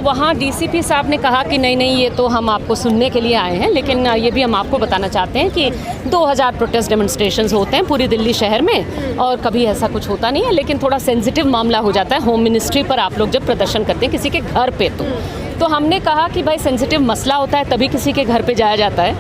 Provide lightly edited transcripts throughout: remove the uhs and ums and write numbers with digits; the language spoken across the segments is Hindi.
वहाँ डीसीपी साहब ने कहा कि नहीं ये तो हम आपको सुनने के लिए आए हैं, लेकिन ये भी हम आपको बताना चाहते हैं कि 2000 प्रोटेस्ट डेमोन्स्ट्रेशंस होते हैं पूरी दिल्ली शहर में और कभी ऐसा कुछ होता नहीं है, लेकिन थोड़ा सेंसिटिव मामला हो जाता है होम मिनिस्ट्री पर आप लोग जब प्रदर्शन करते हैं किसी के घर पे। तो हमने कहा कि भाई सेंसिटिव मसला होता है तभी किसी के घर पे जाया जाता है।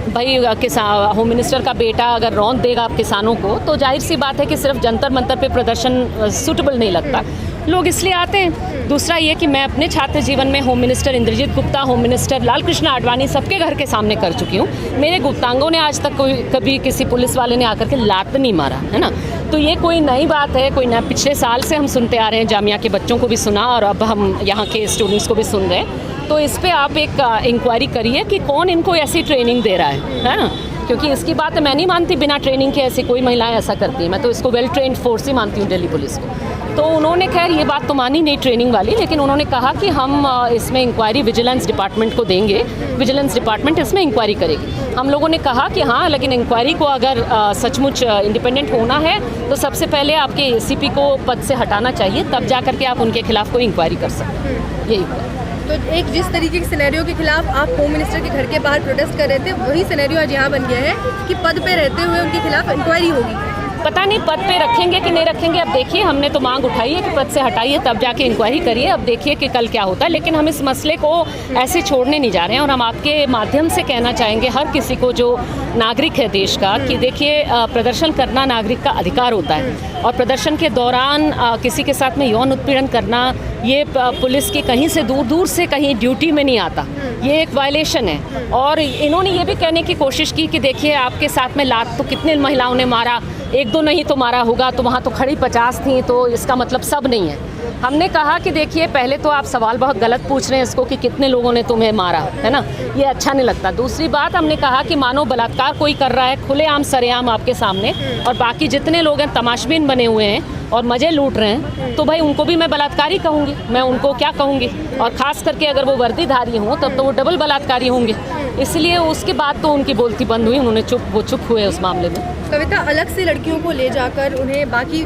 भाई किसान होम मिनिस्टर का बेटा अगर रौंद देगा किसानों को तो जाहिर सी बात है कि सिर्फ जंतर मंतर पे प्रदर्शन सूटेबल नहीं लगता, लोग इसलिए आते हैं। दूसरा ये कि मैं अपने छात्र जीवन में home minister Indrajit Gupta, home minister Lal Krishna Advani सबके घर के सामने कर चुकी हूँ। मेरे गुप्तांगों ने आज तक कभी किसी पुलिस वाले ने आकर के लात नहीं मारा है ना। तो ये कोई नई बात है, कोई नया पिछले साल से हम सुनते आ रहे हैं, जामिया के बच्चों को भी सुना और अब हम यहाँ के स्टूडेंट्स को भी सुन रहे हैं। तो इस पर आप एक इंक्वायरी करिए कि कौन इनको ऐसी ट्रेनिंग दे रहा है ना, क्योंकि इसकी बात मैं नहीं मानती बिना ट्रेनिंग के ऐसी कोई महिलाएं ऐसा करती हैं। मैं तो इसको वेल ट्रेंड फोर्स ही मानती हूँ दिल्ली पुलिस को। तो उन्होंने खैर ये बात तो मानी नहीं ट्रेनिंग वाली, लेकिन उन्होंने कहा कि हम इसमें इंक्वायरी विजिलेंस डिपार्टमेंट को देंगे, विजिलेंस डिपार्टमेंट इसमें इंक्वायरी करेगी। हम लोगों ने कहा कि हाँ, लेकिन इंक्वायरी को अगर सचमुच इंडिपेंडेंट होना है तो सबसे पहले आपके एसीपी को पद से हटाना चाहिए, तब जा करके आप उनके खिलाफ कोई इंक्वायरी कर सकते हैं। यही तो एक जिस तरीके के सिनेरियो के खिलाफ आप होम मिनिस्टर के घर के बाहर प्रोटेस्ट कर रहे थे, वही सिनेरियो आज यहाँ बन गया है कि पद पे रहते हुए उनके खिलाफ इंक्वायरी होगी। पता नहीं पद पे रखेंगे कि नहीं रखेंगे, अब देखिए। हमने तो मांग उठाई है कि पद से हटाइए तब जाके इंक्वायरी करिए, अब देखिए कि कल क्या होता है। लेकिन हम इस मसले को ऐसे छोड़ने नहीं जा रहे हैं और हम आपके माध्यम से कहना चाहेंगे हर किसी को जो नागरिक है देश का कि देखिए, प्रदर्शन करना नागरिक का अधिकार होता है और प्रदर्शन के दौरान किसी के साथ में यौन उत्पीड़न करना ये पुलिस की कहीं से दूर से कहीं ड्यूटी में नहीं आता, ये एक वायलेशन है। और इन्होंने ये भी कहने की कोशिश की कि देखिए आपके साथ में लात तो कितने महिलाओं ने मारा, एक दो नहीं तो मारा होगा, तो वहाँ तो खड़ी 50 थी, तो इसका मतलब सब नहीं है। हमने कहा कि देखिए, पहले तो आप सवाल बहुत गलत पूछ रहे हैं इसको कि कितने लोगों ने तुम्हें मारा, है ना, ये अच्छा नहीं लगता। दूसरी बात, हमने कहा कि मानो बलात्कार कोई कर रहा है खुलेआम सरेआम आपके सामने और बाकी जितने लोग हैं तमाशबीन बने हुए हैं और मज़े लूट रहे हैं, तो भाई उनको भी मैं बलात्कारी कहूँगी, मैं उनको क्या कहूँगी। और ख़ास करके अगर वो वर्दीधारी हों तब तो वो डबल बलात्कारी होंगे। इसलिए उसके बाद तो उनकी बोलती बंद हुई, उन्होंने चुप हुए उस मामले में। कविता, अलग से लड़कियों को ले जाकर उन्हें बाकी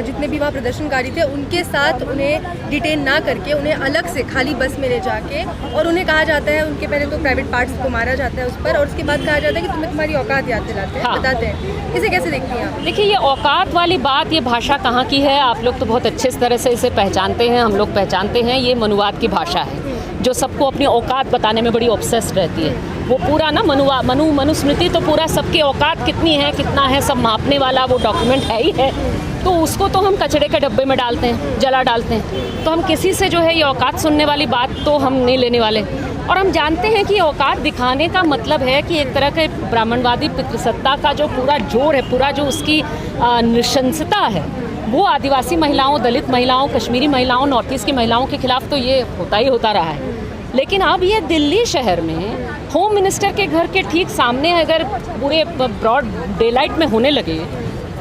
जितने भी वहाँ प्रदर्शनकारी थे उनके साथ उन्हें डिटेन ना करके उन्हें अलग से खाली बस में ले जाके और उन्हें कहा जाता है, उनके पहले तो प्राइवेट पार्ट्स को मारा जाता है उस पर और उसके बाद कहा जाता है कि तुम्हें तुम्हारी औकात याद दिलाते हैं, बताते हैं। इसे कैसे देखती हैं आप? देखिए, ये औकात वाली बात, ये भाषा कहाँ की है? आप लोग तो बहुत अच्छे तरह से इसे पहचानते हैं, हम लोग पहचानते हैं। ये मनुवाद की भाषा है जो सबको अपनी औकात बताने में बड़ी ऑब्सेस्ड रहती है। वो पूरा ना मनुस्मृति तो पूरा सबकी औकात कितनी है कितना है सब मापने वाला वो डॉक्यूमेंट है ही है, तो उसको तो हम कचरे के डब्बे में डालते हैं, जला डालते हैं। तो हम किसी से जो है ये औकात सुनने वाली बात तो हम नहीं लेने वाले। और हम जानते हैं कि औकात दिखाने का मतलब है कि एक तरह के ब्राह्मणवादी पितृसत्ता का जो पूरा जोर है, पूरा जो उसकी नृशंसता है, वो आदिवासी महिलाओं, दलित महिलाओं, कश्मीरी महिलाओं, नॉर्थ ईस्ट की महिलाओं के खिलाफ तो ये होता ही होता रहा है। लेकिन अब ये दिल्ली शहर में होम मिनिस्टर के घर के ठीक सामने अगर पूरे ब्रॉड डेलाइट में होने लगे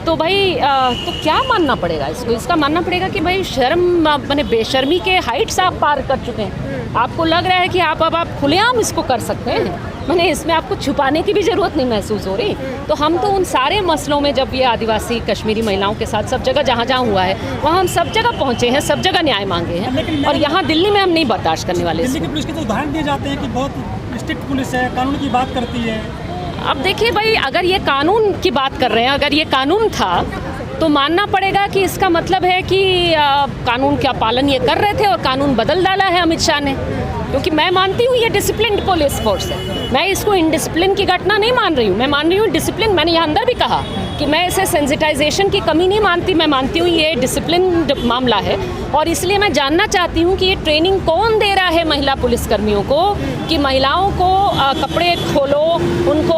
तो भाई तो क्या मानना पड़ेगा इसको? इसका मानना पड़ेगा कि भाई शर्म, माने बेशर्मी के हाइट्स आप पार कर चुके हैं। आपको लग रहा है कि आप खुलेआम इसको कर सकते हैं, मैंने इसमें आपको छुपाने की भी ज़रूरत नहीं महसूस हो रही। तो हम तो उन सारे मसलों में, जब ये आदिवासी कश्मीरी महिलाओं के साथ सब जगह जहाँ हुआ है वहाँ हम सब जगह पहुँचे हैं, सब जगह न्याय मांगे हैं और यहाँ दिल्ली में हम नहीं बर्दाश्त करने वाले। दिल्ली की पुलिस के तो उदाहरण दिए जाते हैं कि बहुत स्ट्रिक्ट पुलिस है, कानून की बात करती है। अब देखिए भाई, अगर ये कानून की बात कर रहे हैं, अगर ये कानून था तो मानना पड़ेगा कि इसका मतलब है कि कानून का पालन ये कर रहे थे और कानून बदल डाला है अमित शाह ने। क्योंकि मैं मानती हूँ ये डिसिप्लिन पुलिस फोर्स है, मैं इसको इनडिसिप्लिन की घटना नहीं मान रही हूँ, मैं मान रही हूँ डिसिप्लिन। मैंने यहाँ अंदर भी कहा कि मैं इसे सेंसिटाइजेशन की कमी नहीं मानती, मैं मानती हूँ ये डिसिप्लिन मामला है। और इसलिए मैं जानना चाहती हूँ कि ये ट्रेनिंग कौन दे रहा है महिला पुलिसकर्मियों को कि महिलाओं को कपड़े खोलो, उनको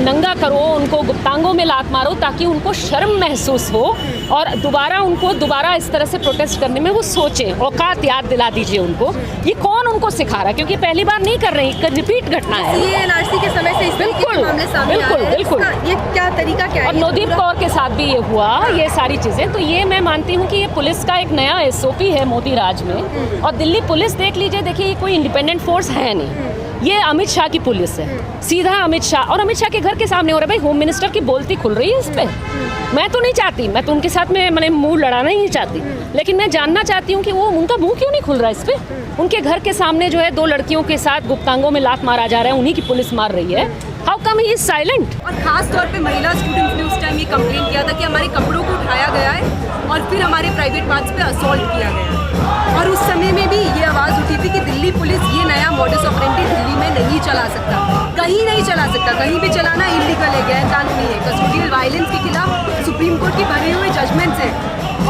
नंगा करो, उनको गुप्तांगों में लात मारो ताकि उनको शर्म महसूस हो और दोबारा इस तरह से प्रोटेस्ट करने में वो सोचें, औकात याद दिला दीजिए उनको। ये कौन उनको सिखा रहा है? क्योंकि पहली बार नहीं कर रही, रिपीट घटना है। CNRC के समय से इस मामले सामने आया है। बिल्कुल। ये क्या तरीका क्या है? और नवदीप कौर के साथ भी ये हुआ, ये सारी चीज़ें। तो ये मैं मानती हूँ कि ये पुलिस का एक नया SOP है मोदी राज में। और दिल्ली पुलिस देख लीजिए, देखिए ये कोई इंडिपेंडेंट फोर्स है नहीं, ये अमित शाह की पुलिस है, सीधा अमित शाह, और अमित शाह के घर के सामने हो रहा है। भाई होम मिनिस्टर की बोलती खुल रही है इस पे। मैं तो नहीं चाहती, मैं तो उनके साथ में मैंने मुंह लड़ाना ही नहीं चाहती, लेकिन मैं जानना चाहती हूँ कि वो उनका मुंह क्यों नहीं खुल रहा है इस पे। उनके घर के सामने जो है 2 लड़कियों के साथ गुप्तांगों में लात मारा जा रहा है, उन्हीं की पुलिस मार रही है। How come he is silent? और खास तौर पे महिला स्टूडेंट्स ने उस टाइम ये कंप्लेन किया था कि हमारे कपड़ों को उठाया गया है और फिर हमारे प्राइवेट पार्ट्स पे असॉल्ट किया गया है। और उस समय में भी ये आवाज़ उठी थी कि दिल्ली पुलिस ये नया मॉडस ऑपरेंडी दिल्ली में नहीं चला सकता, कहीं नहीं चला सकता, कहीं भी चलाना इलीगल है, गैर कानूनी है। कस्टोडियल वायलेंस के खिलाफ सुप्रीम कोर्ट की भरी हुई जजमेंट्स है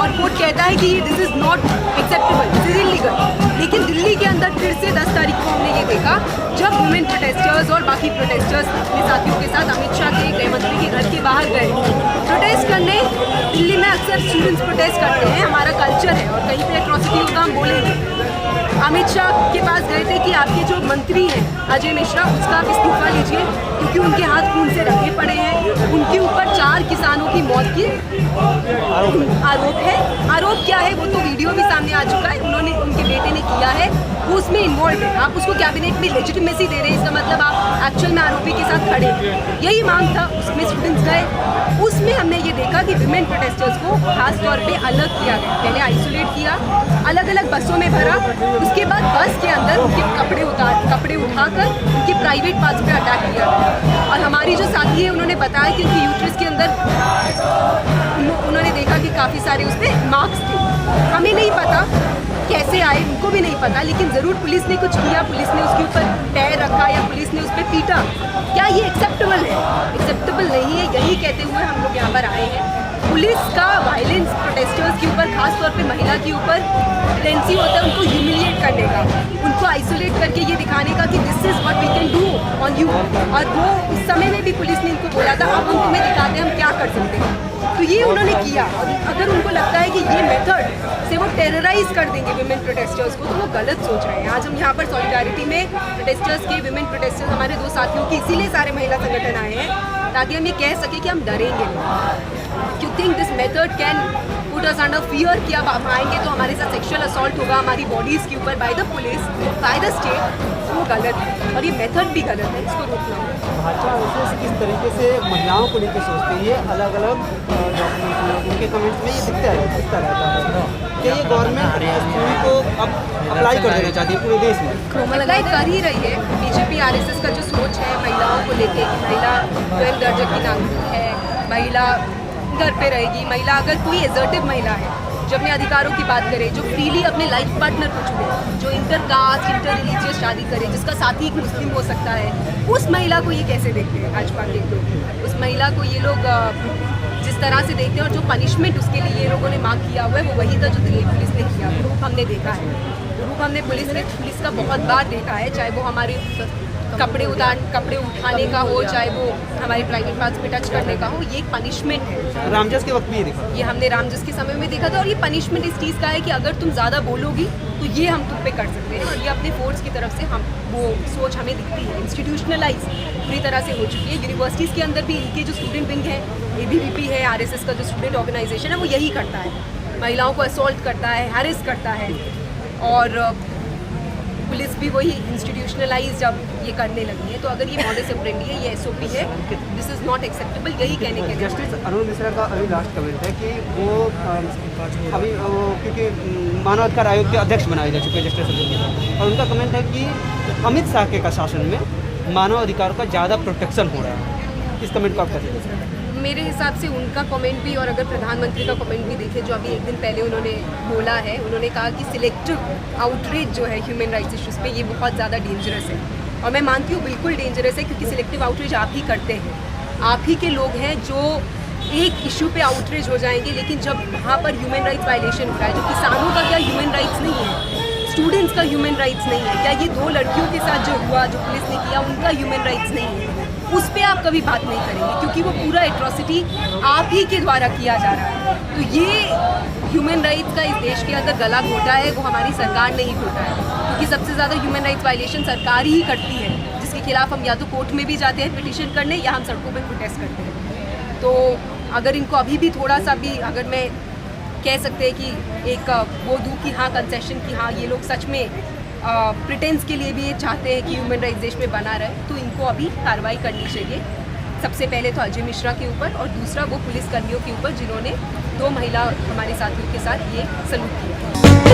और कोर्ट कहता है कि this is not acceptable, this is illegal. लेकिन दिल्ली के अंदर फिर से 10 तारीख को हमने ये देखा जब वुमेन प्रोटेस्टर्स और बाकी प्रोटेस्टर्स अपने साथियों के साथ अमित शाह के गृह मंत्री के घर के बाहर गए प्रोटेस्ट करने। दिल्ली में अक्सर स्टूडेंट्स प्रोटेस्ट करते हैं, हमारा कल्चर है, और कहीं पे एट्रॉसिटी होगा हम बोलेंगे। अमित शाह के पास गए थे कि आपके जो मंत्री हैं अजय मिश्रा, उसका आप इस्तीफा लीजिए क्योंकि उनके हाथ खून से रखे पड़े हैं, उनके ऊपर 4 किसानों की मौत की आरोप है। आरोप क्या है वो तो वीडियो भी सामने आ चुका है, उन्होंने उनके बेटे ने किया है, वो उसमें इन्वॉल्व है। आप उसको कैबिनेट में लेजिटिमेसी दे रहे हैं, इसका मतलब आप एक्चुअल में आरोपी के साथ खड़े हैं। यही मांग था, उसमें स्टूडेंट्स गए। उसमें हमने ये देखा कि विमेन प्रोटेस्टर्स को खास तौर पे अलग किया गया, पहले आइसोलेट किया, अलग अलग बसों में भरा, उसके बाद बस के अंदर उनके कपड़े उठाकर उनके प्राइवेट पार्ट्स पे अटैक किया गया। और हमारी जो साथी है उन्होंने बताया कि उनकी यूट्रस के अंदर उन्होंने देखा कि काफ़ी सारे उस पर मार्क्स थे। हमें नहीं पता कैसे आए, उनको भी नहीं पता, लेकिन ज़रूर पुलिस ने कुछ किया, पुलिस ने उसके ऊपर पैर रखा या पुलिस ने उस पर पीटा। क्या ये एक्सेप्टेबल है? एक्सेप्टेबल नहीं है, यही कहते हुए हम लोग यहाँ पर आए हैं। पुलिस का वायलेंस प्रोटेस्टर्स के ऊपर, खास तौर पे महिला के ऊपर टेंडेंसी होता है उनको ह्यूमिलिएट करने का, उनको आइसोलेट करके ये दिखाने का कि this is what we can do on you. और वो उस समय में भी पुलिस ने इनको बोला था अब हम तुम्हें दिखाते हैं हम क्या कर सकते हैं, तो ये उन्होंने किया। और अगर उनको लगता है कि ये मेथड से वो टेरराइज कर देंगे विमेन प्रोटेस्टर्स को, तो वो गलत सोच रहे हैं। आज हम यहाँ पर सॉलिडारिटी में प्रोटेस्टर्स के, विमेन प्रोटेस्टर्स हमारे 2 साथियों की, इसीलिए सारे महिला संगठन आए हैं ताकि हम ये कह सकें कि हम डरेंगे नहीं। You think this method can put us under fear कि अब हम आएंगे तो हमारे साथ सेक्सुअल असॉल्ट होगा हमारी बॉडीज़ के ऊपर by the police, by the state, वो गलत है और ये मेथड भी गलत है, इसको रोकना होगा। भाजपा वैसे किस तरीके से महिलाओं को लेकर सोचती है, अलग अलग डॉक्यूमेंट्स में उनके कमेंट्स में ये दिखता रहता है कि ये गवर्नमेंट स्कूल को अब अप्लाई कर देना चाहती है पूरे देश में। अप्लाई कर ही रही है। बीजेपी आरएसएस का जो सोच है महिलाओं को लेके कि महिला स्वयं दर्जे की नागरिक है, महिला घर पे रहेगी, महिला अगर कोई एजर्टिव महिला है जो अपने अधिकारों की बात करे, जो फ्रीली अपने लाइफ पार्टनर को चुने, जो इंटर कास्ट, इंटर रिलीजियस शादी करे, जिसका साथी एक मुस्लिम हो सकता है, उस महिला को ये कैसे देखते हैं भाजपा के लोग? उस महिला को ये लोग जिस तरह से देखते हैं और जो पनिशमेंट उसके लिए ये लोगों ने मांग किया हुआ है वो वही था जो दिल्ली पुलिस ने किया। रूप हमने देखा है, रूप हमने पुलिस का बहुत बार देखा है, चाहे वो हमारे कपड़े उठाने का हो, चाहे वो हमारे प्राइवेट पार्ट्स पे टच करने का हो, ये एक पनिशमेंट है। रामजस के वक्त भी ये देखा, ये हमने रामजस के समय में देखा था। और ये पनिशमेंट इस चीज़ का है कि अगर तुम ज़्यादा बोलोगी तो ये हम तुम पे कर सकते हैं, और ये अपने फोर्स की तरफ से हम वो सोच हमें दिखती है। इंस्टीट्यूशनलाइज पूरी तरह से हो चुकी है। यूनिवर्सिटीज़ के अंदर भी इनके जो स्टूडेंट विंग है, ABVP है, RSS का जो स्टूडेंट ऑर्गेनाइजेशन है, वो यही करता है, महिलाओं को असॉल्ट करता है, हैरेस करता है। और पुलिस भी वही इंस्टीट्यूशनलाइज जब ये करने लगी है, तो अगर ये मॉडस ऑपरेंडी है, ये SOP है, दिस इज़ नॉट एक्सेप्टेबल, यही कहने के लिए। जस्टिस अरुण मिश्रा का अभी लास्ट कमेंट है कि वो अभी क्योंकि मानवाधिकार आयोग के अध्यक्ष बनाए जा चुके हैं जस्टिस अरुण मिश्रा, और उनका कमेंट है कि अमित शाह के शासन में मानवाधिकार का ज़्यादा प्रोटेक्शन हो रहा है। इस कमेंट को आप कैसे देखते हैं? मेरे हिसाब से उनका कमेंट भी, और अगर प्रधानमंत्री का कमेंट भी देखें जो अभी एक दिन पहले उन्होंने बोला है, उन्होंने कहा कि सिलेक्टिव आउटरीच जो है ह्यूमन राइट्स इश्यूज़ पे, ये बहुत ज़्यादा डेंजरस है। और मैं मानती हूँ बिल्कुल डेंजरस है, क्योंकि सिलेक्टिव आउटरीच आप ही करते हैं, आप ही के लोग हैं जो एक इशू पे आउटरीच हो जाएंगे, लेकिन जब वहाँ पर ह्यूमन राइट्स वायलेशन हो रहा है, जो किसानों का क्या ह्यूमन राइट्स नहीं है, स्टूडेंट्स का ह्यूमन राइट्स नहीं है, क्या ये 2 लड़कियों के साथ जो हुआ, जो पुलिस ने किया, उनका ह्यूमन राइट्स नहीं है, उस पर आप कभी बात नहीं करेंगे, क्योंकि वो पूरा एट्रॉसिटी आप ही के द्वारा किया जा रहा है। तो ये ह्यूमन राइट्स का इस देश के अंदर गला घोटा है, वो हमारी सरकार ने ही घोटा है, क्योंकि सबसे ज़्यादा ह्यूमन राइट्स वायलेशन सरकार ही करती है, जिसके खिलाफ हम या तो कोर्ट में भी जाते हैं पिटिशन करने, या हम सड़कों पर प्रोटेस्ट करते हैं। तो अगर इनको अभी भी थोड़ा सा भी, अगर मैं कह सकते हैं कि एक वो दूँ कि हाँ कंसेशन, कि हाँ ये लोग सच में प्रिटेंस के लिए भी ये चाहते हैं कि ह्यूमन राइट्स देश में बना रहे, तो इनको अभी कार्रवाई करनी चाहिए। सबसे पहले तो अजय मिश्रा के ऊपर और दूसरा वो पुलिस कर्मियों के ऊपर जिन्होंने 2 महिला हमारे साथियों के साथ ये सलूक किया।